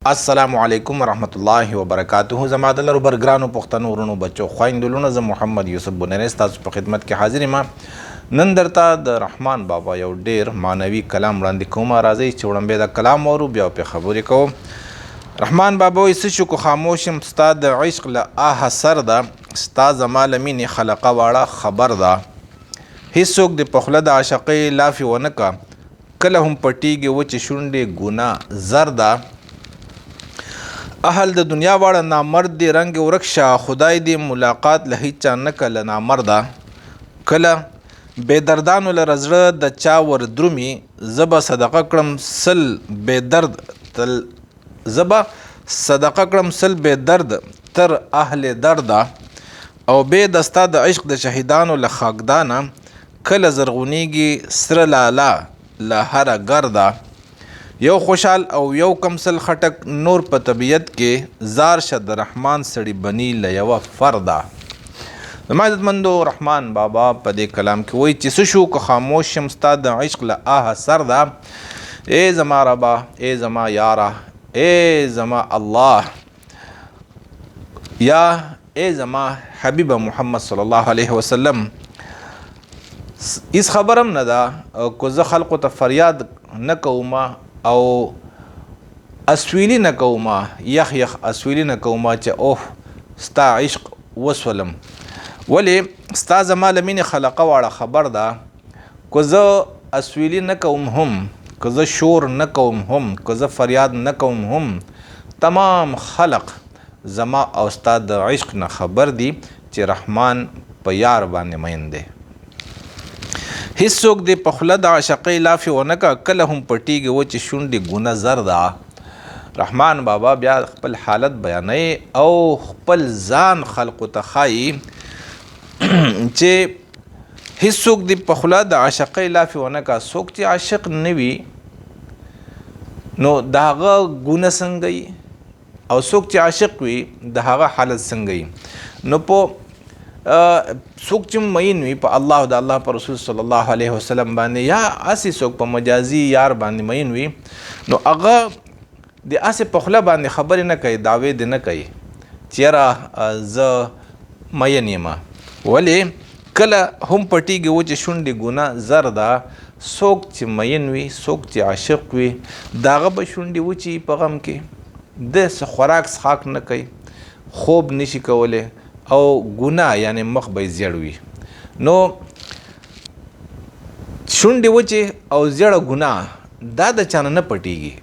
السلام علیکم ورحمۃ الله وبرکاتہ. زما د لرو برګرانو پښتنو ورونو بچو خویندلونو زه محمد یوسف بنری ستاسو په خدمت کې حاضر یم. نن درته د رحمان بابا یو ډیر معنوي کلام وړاندې کوم. راځئ چې وړاندې د کلام اورو بیا په خبرې کوو. رحمان بابا وایي څه شو که خاموشم ستا د عشق له آه سر ده، ستا زما له مینې خلقه واړه خبر ده. هیڅوک د پخله د عاشقۍ لافې ونه کا، کله هم پټیږي وچې شونډې ګناه زر ده. اهل د دنیا واړه نامرد دی رنگ ورک شه، خدای دی ملاقات له هیچا نه کله نامرده. کله بې دردانو لره زړه د چا ور درومي، زه به صدقه کړم سل بې درد تل، زه به صدقه کړم سل بې درد تر اهل درده. او بې د ستا د عشق د شهیدانو له خاکدانه، کله زرغونیږي سره لالا له هره ګرده. یو خوشحال او یو کمسل خټک نور په طبیعت کې، زار شه د رحمان سړي بني له یوه فرده. زما عزتمندو رحمان بابا په دې کلام کې وایي چې څه شو که خاموش شم ستا د عشق له آه سر ده. ای زما ربا، ای زما یاره، ای زما الله، یا ای زما حبیب محمد صلی الله علیه وسلم. هیڅ خبرم نه ده که زه خلقو ته فریاد نه کومه او اسویلی نه کومه، یخ یخ اسویلی نه کومه چې اوه ستا عشق وسولم. ولې ستا زما له مینې خلقه واړه خبر ده. که زه اسویلی نه کوم هم، که زه شور نه کوم هم، که زه فریاد نه کوم هم، تمام خلق زما او ستا د عشق نه خبر دي چې رحمان په یار باندې مین دی. هیڅوک دې په خوله د عاشقۍ لافې ونه کا، کله هم پټیږي وچې شونډې ګونه زر ده. رحمان بابا بیا خپل حالت بیانوي او خپل ځان خلقو ته ښایي چې هیڅوک دې په خوله د عاشقۍ لافې ونه کا. څوک چې عاشق نه وي نو د هغه ګونه څنګه وي، او څوک چې عاشق وي د هغه حالت څنګه وي. نو په څوک چې مین وي په الله او د الله په رسول صلی الله علیه وسلم باندې، یا اسې څوک په مجازي یار باندې مین وي، نو هغه د اسې په خوله باندې خبرې نه کوي، دعوې دې نه کوي چې یاره زه مین یم. ولې کله هم پټیږي وچې شونډې ګناه زر ده. څوک چې مین وي، څوک چې عاشق وي، د هغه به شونډې وچې په غم کې، د څه خوراک څښاک نه کوي، خوب نشي کولی، او ګناه یعنی مخ به یې زیړ وي. نو شونډې وچې او زیړه ګناه دا د چا نه پټیږي.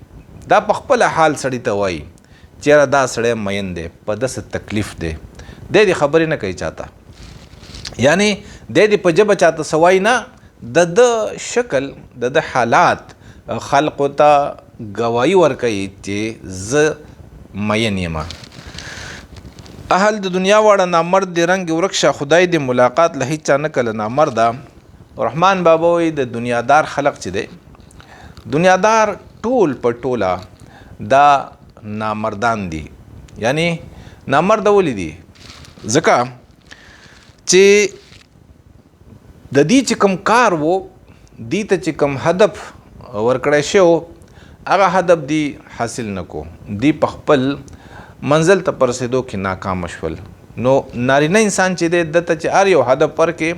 دا په خپل حال سړي ته وایي چې یاره دا سړی مین دی، په ده څه تکلیف دی، دی دې خبرې نه کوي چاته، یعنی دی دې په ژبه چاته څه وایي نه، د ده شکل د ده حالات خلقو ته ګواهي ورکوي چې زه مین یم. اهل د دنیا واړه نامرد دی رنگ ورک شه، خدای دی ملاقات له هیچا نه کله نامرده. رحمان بابا وایي د دنیادار خلق چې دی، دنیادار ټول په ټوله دا نامردان دي. یعنی نامرده ولې دي؟ ځکه چې د دې چې کوم کار وو، دې ته چې کوم هدف ورکړی شو، هغه هدف دی حاصل نه کو، دی په خپل منزل ته پرسېدو کې ناکام شول. نو نارینه انسان چې دی دته چې هر یو هدف ورکې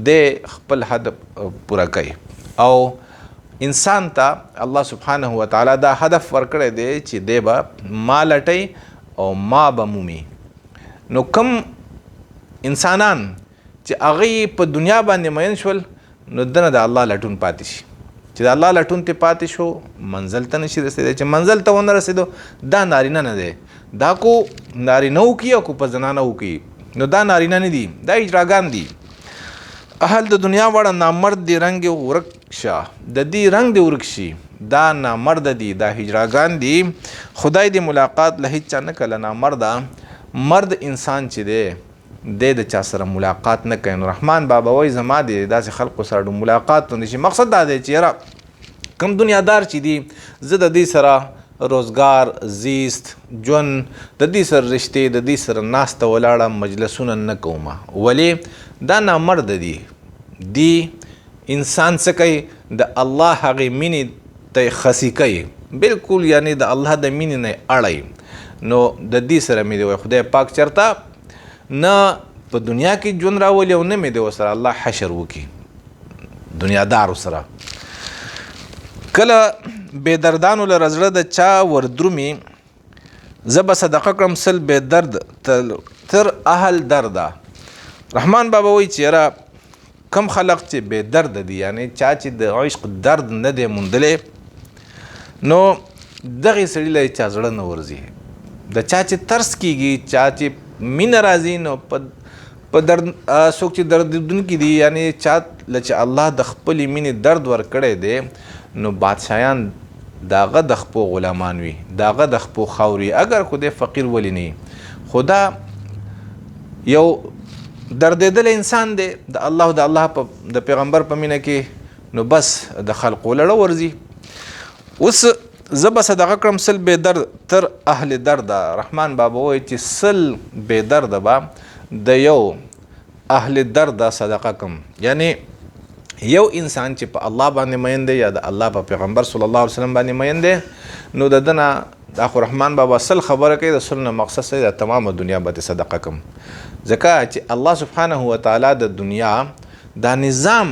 د خپل هدف پوره کوي، او انسان ته الله سبحانه وتعالی دا هدف ورکړی دی چې دی به ما لټی او ما به مومي. نو کم انسانان چې هغه په دنیا باندې مین شول، نو دنه د الله لټون پاتې شي. چې د الله لټون ته پاتې شو، منزل ته نشي رسېدی. چې منزل ته ونه رسېدو، دا نارینه نه دی، دا کو نارینه وکړي او کو په زنانه وکړي، نو دا نارینه نه دي، دا اجراګان دي. اهل د دنیا واړه نامرد دی رنگ ورک شه، د دې رنگ دی ورک شي، دا نامرد دي، دا هجراګان دي. خدای دی ملاقات له هیچا نه کله نامرده. مرد انسان چې دی د چا سره ملاقات نه کوي. نو رحمان بابا وایي زما دی داسې خلقو سره ملاقات نه شي. مقصد دا دی چې یاره کوم دنیادار چې دي، زه د دې سره روزګار، زیست، ژوند، د دې سره رشتې، د دې سره ناسته ولاړه مجلسونه نه کومه. ولې دا نامرد دي. دی انسان څه کوي؟ د الله هغې مینې ته خسی کوي، بالکل یعنی د الله د مینې نه اړی، نو د دې سره مې دی خدای پاک چرته نه په دنیا کې ژوند راولي او نه مې دی ورسره الله حشر وکړي دنیادارو سره. کله بې دردانو له زړه د چا وردرومي، زه به صدقه کړم سل بې درد تر اهل درده. رحمان بابا وایي چې یاره کم خلق چې بې درد دي، یعنی چا چې د عشق درد نه دی موندلی، نو دغې سړي له چا زړه نه ورځي. د چا چې ترس کېږي، چا چې مینه راځي، نو په درد څوک چې دردونکي دي، یعنی چا له چې الله د خپلې مینې درد ورکړی دی، نو بادشاهیان داغه د خپو غلامان وي، داغه د خپو خاوري. اگر خدای فقیر ولی نه، خدا یو دردېدل انسان دی د الله او د الله د پیغمبر په مینه کې، نو بس د خلقو لړه ورځي. اوس زه به صدقه کړم سل بې درد تر اهل درده. رحمان بابا وایي چې سل بې درده به د یو اهل درده صدقه کم، یعنی یو انسان چې په الله باندې مین دی یا د الله په پیغمبر صلی الله علیه وسلم باندې مین دی، نو د دنه دا خو رحمان بابا سل خبره کوي، د سل نه مقصد دی د تمامه دنیا باندې صدقه کم. ځکه چې الله سبحانه وتعالی د دنیا دا نظام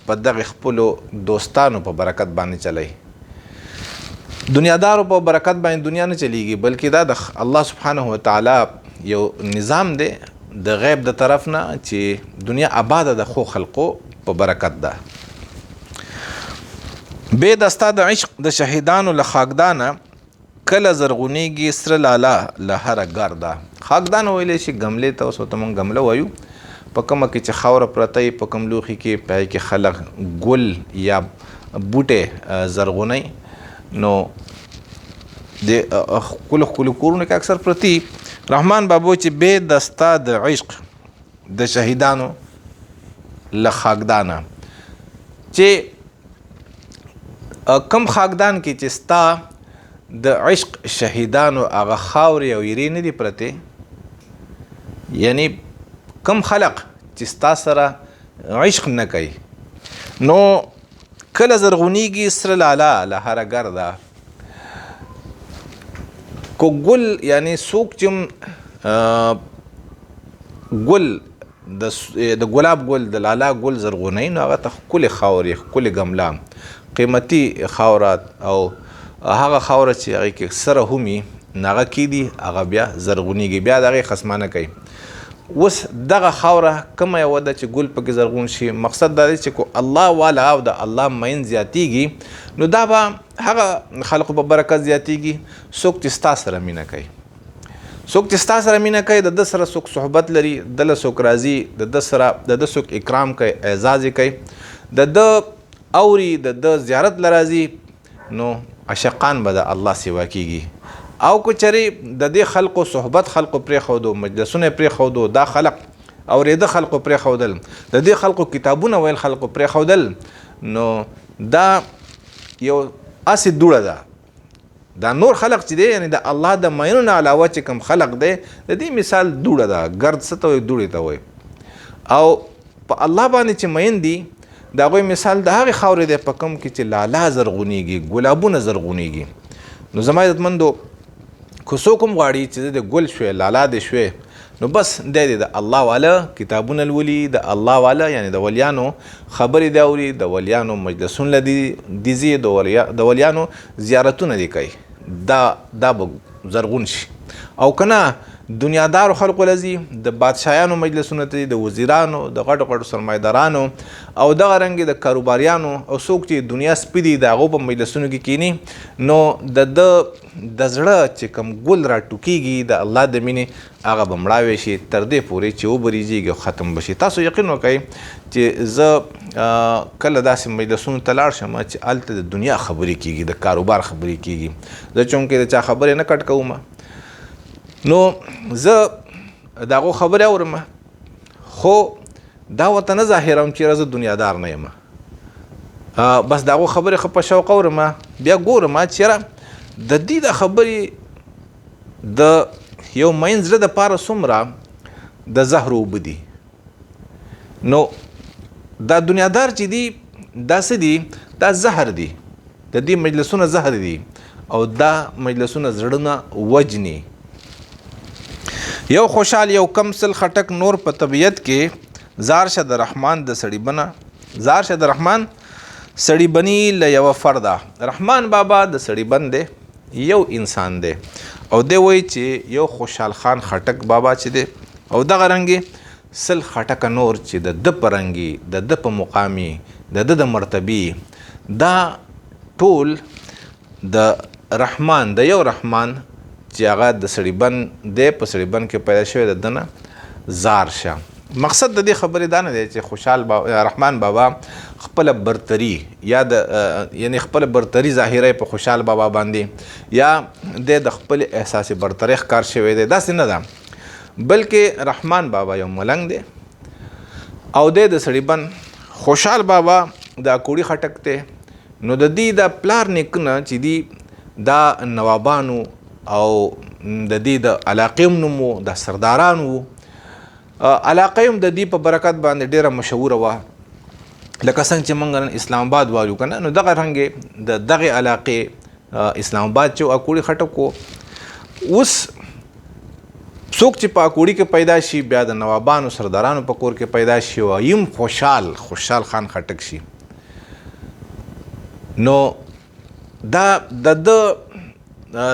په دغه خپلو دوستانو په برکت باندې چلی. دنیادارو په برکت باندې دنیا نه چلیږي، بلکې دا د الله سبحانه وتعالی یو نظام دی د غیب د طرف نه چې دنیا آباده د خو خلقو په برکت ده. بې دستا د عشق د شهیدانو له خاکدانه، کله زرغونیږي سره لاله له هره ګرده. خاکدان ویلی شي ګملې ته، اوس ورته موږ ګمله وایو، په کومه کې چې خاوره پرته په کوم لوښي کې پای کې خلق ګل یا بوټې زرغونی، نو د ښکلو ښکلو کورونو کې اکثر پرتی. رحمان بابا چې بې دستا د عشق د شهیدانو له خاکدانه، چې کم خاکدان کې چې ستا د عشق شهیدانو هغه خاورې او ایرې نه دي پرتې، یعنی کم خلق چې ستا سره عشق نه کوي، نو کله زرغونیږي سره لاله له هره ګرده. کو ګل یعنی څوک چې ګل د ګلاب ګل د لالا ګل زرغونی، نو هغه ته ښکلې خاورې ښکلې ګمله قیمتي خاورات، او هغه خاوره چې هغې کې سره همي نو هغه کېدي هغه بیا زرغونیږي، بیا د هغې خصمانه کوي. اوس دغه خاوره کومه یوه ده چې ګل پکې زرغون شي، مقصد دا دی چې کو الله والا او د الله مین زیاتیږي، نو دا به هغه خلقو په برکت زیاتیږي څوک چې ستا سره مینه کوي. څوک چې ستا سره مینه کوي، د ده سره څوک صحبت لري، د له څوک راځي، د ده سره د ده څوک اکرام کوي، اعزاز یې کوي، د ده اوري، د ده زیارت له راځي، نو عشقان به د الله سوا کېږي. او که چرې د دې خلقو صحبت خلقو پرېښودو، مجلسونه یې پرېښودو، دا خلق اورېده خلقو پرېښودل، د دې خلقو کتابونه ویل خلقو پرېښودل، نو دا یو اسې دوړه ده. دا نور خلق چې دی، یعنی د الله د مینو نه علاوه چې کوم خلق دی، د دې مثال دوړه ده. ګرد څه ته وایي؟ دوړې ته وایي. او په الله باندې چې مین دي، د هغوی مثال د هغې خاورې دی په کوم کې چې لالا زرغونیږي، ګلابونه زرغونیږي. نو زما عزتمندو، که څوک هم غواړي چې د ګل شوی، لالا دې شوی، نو بس دی د الله والا کتابونه لولي، د الله والا یعنی د ولیانو خبرې دی اوري، د ولیانو مجلسونه دي ځي، د ولیانو زیارتونه دي کوي، دا به زرغون شي. او که نه دنیادارو خلقو لذي، د بادشاهانو مجلسونه ته، د وزیرانو، د غټو غټو سرمایدارانو، او دغه رنګې د کاروباریانو، او څوک چې دنیا سپي دي د هغو په مجلسونو کې کینی، نو د زړه چې کوم ګل را ټوکېږي د الله د مینې، هغه به مړاوی شي تر دې پورې چې وبریږي او ختم بشي. تاسو یقین وکئ چې زه کله داسې مجلسونو ته لاړ شم چې هلته د دنیا خبرې کېږي، د کاروبار خبرې کېږي، زه چونکې د چا خبرې نه کټ کوم، نو زه د هغو خبرې اورم، خو دا ورته نه ظاهروم چې زه دنیادار نه یم، بس د هغو خبرې ښه په شوق اورم، بیا ګورم چې د دې د خبرې د یو مین زړه دپاره څومره د زهر اوبه دي. نو دا دنیادار چې دي، دا څه دي؟ دا زهر دي، د دې مجلسونه زهر دي، او دا مجلسونه زړونه وجني. یو خوشحال یو کم سل خټک نور په طبیعت کې زار شه د رحمان د سړی بنا، زار شه د رحمان سړی بنی له یو فردا. رحمان بابا د سړی بن دی، یو انسان دی او دی وایي چې یو خوشحال خان خټک بابا چې دی او دغه رنګې سل خټکه نور چې د ده په رنګي، د ده په مقامي، د ده د مرتبي، دا ټول د رحمان د یو رحمان چې هغه د سړی بن دی، په سړی بن کې پیدا شوی د ده نه زار شه. مقصد د دې خبرې دا نه دی چې خوشحال رحمان بابا خپله برتري یا یعنی خپله برتري ظاهره په خوشحال بابا باندې یا د خپل احساسي برتري ښکار شوی دی، داسې نه ده، بلکې رحمان بابا یو ملنګ دی او د سړی بن. خوشحال بابا د کوړي خټک دی، نو د دې د پلار نیکونه چې دي دا نوابانو او د دې د علاقې نوم و، د سردارانو و. علاقه هم د دې په برکت باندې ډیره مشهوره وه، لکه څنګه چې موږ نن اسلام آباد وایو که نه، نو دغه رنګې د دغې علاقې اسلام آباد چې اکوړي خټک و. اوس څوک چې په اکوړي کې پیدا شي بیا د نوابانو سردارانو په کور کې پیدا شي او یم خوشحال خان خټک شي، نو دا د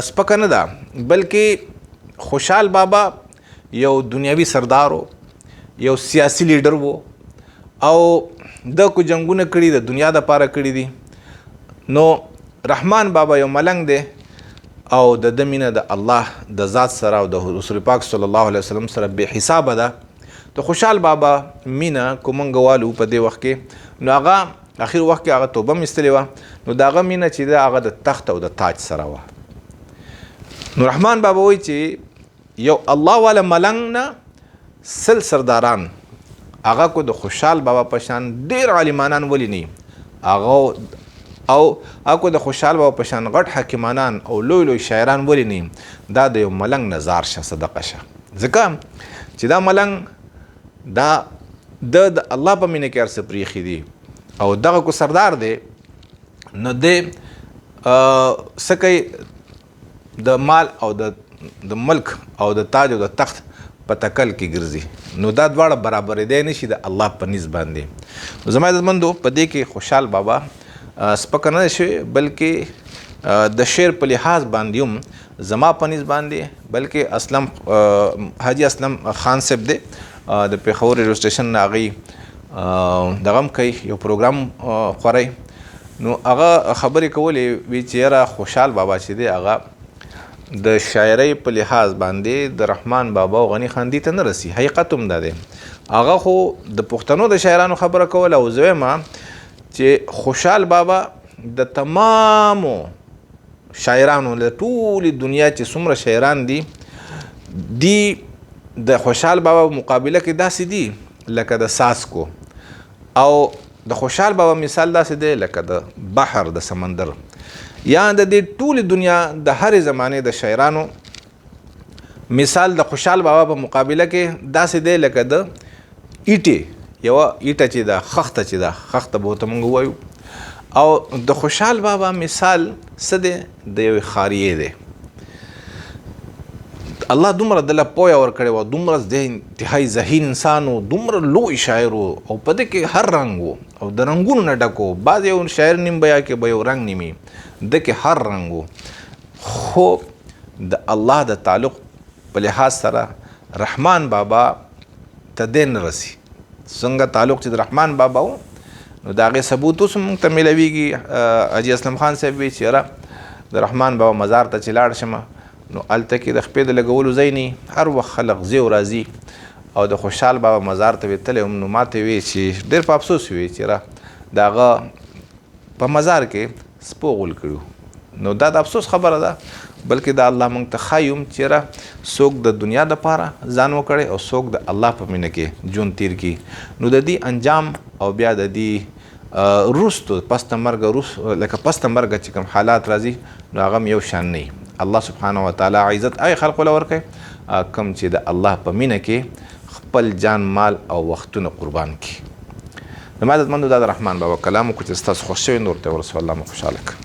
سپکه نه ده، بلکې خوشحال بابا یو دنیاوي سردار و، یو سیاسي لیډر و او د کو جنگونه کړي د دنیا د پاره کړي دي. نو رحمان بابا یو ملنګ دی او د ده مینه د الله د ذات سره او د رسول پاک صلی الله علیه وسلم سره بې حسابه ده. د خوشحال بابا مینه کو موږ والو په دې وخت کې، نو هغه اخر وخت کې هغه توبه مستلې وه، نو د هغه مینه چې ده هغه د تخت او د تاج سره وه. نو رحمان بابا وایي چې یو الله والا ملنګ نه سل سرداران هغه کو د خوشحال بابا په شان ډېر عالمانان ولې نه، هغه او هغه کو د خوشحال بابا په شان غټ حکیمانان او لوی لوی شاعران ولې نه، دا د یو ملنګ نه زار شه، صدقه شه. ځکه چې دا ملنګ دا د الله په مینه کې هر څه پرېښي دي او دغه کو سردار دی، نو دی څه کوي د مال او د ملک او د تاج او د تخت په تکل کې ګرځي، نو دا دواړه برابرېدی نشي د الله په نیز باندې. زما عزتمندو په دې کې خوشحال بابا سپکه نه شوی، بلکې د شعر په لحاظ باندې هم زما په نیز باندې، بلکې اسلم حاجي اسلم خان صاحب دی د پېښور ریډیو سټیشن نه هغوی دغه هم کوي یو پروګرام خوری، نو هغه خبرې کولې وی چې یاره خوشحال بابا چې دی هغه د شاعرۍ په لحاظ باندې د رحمان بابا او غني خان دې ته نه رسي. حقیقت هم دا دی، هغه خو د پښتنو د شاعرانو خبره کوله او زه وایم چې خوشحال بابا د تمامو شاعرانو له ټولې دنیا چې څومره شاعران دي د خوشحال بابا مقابله کې داسې دي لکه د ساسکو، او د خوشحال بابا مثال داسې دی لکه د بحر د سمندر، یا د دې ټولې دنیا د هرې زمانې د شاعرانو مثال د خوشحال بابا په مقابله کې داسې دی لکه د ایټې یوه ایټه چې ده، خښته چې ده، خښته به ورته موږ ووایو، او د خوشحال بابا مثال څه دی؟ د یوې خاریې دی. الله دومره دله پویه ورکړې وه، دومره د انتهایي ذهین انسان و، دومره لوی شاعر و، او په دې کې هر رنګ و او د رنګونو نه ډک و. بعض یو شاعر نیم بیا کې به یو رنګ نیمي، د کې هر رنګ و، خو د الله د تعلق په لحاظ سره رحمان بابا ته دی نه رسي. څنګه تعلق چې د رحمان بابا و، نو د هغې ثبوت اوس موږ ته میلویږي. حاجي اسلم خان صاحب وایي چې یاره د رحمان بابا مزار ته چې لاړ شمه، نو هلته کې د خپې د لګولو ځای نه، هر وخت خلق ځي او راځي، او د خوشحال بابا مزار ته وې تللی وم، نو ما ته وی چې ډېر په افسوس وی چې یاره د هغه په مزار کې سپو غول کړي. نو دا د افسوس خبره ده، بلکې دا الله موږ ته ښایي هم چې یاره څوک د دنیا دپاره ځان وکړی او څوک د الله په مینه کې ژوند تیر کړي، نو د دې انجام او بیا د دې وروستو پس د مرګه لکه پس د مرګه چې کوم حالات راځي، نو هغه هم یو شان نه. الله سبحانه وتعالی عزت هغې خلقو له ورکوي کوم چې د الله په مینه کې خپل جان مال او وختونه قربان کړي. زما عزتمندو دا د رحمان بابا کلام و، که چې ستاسو خوښ شوی نور ته ورسوه، الله مو خوشحاله کړه.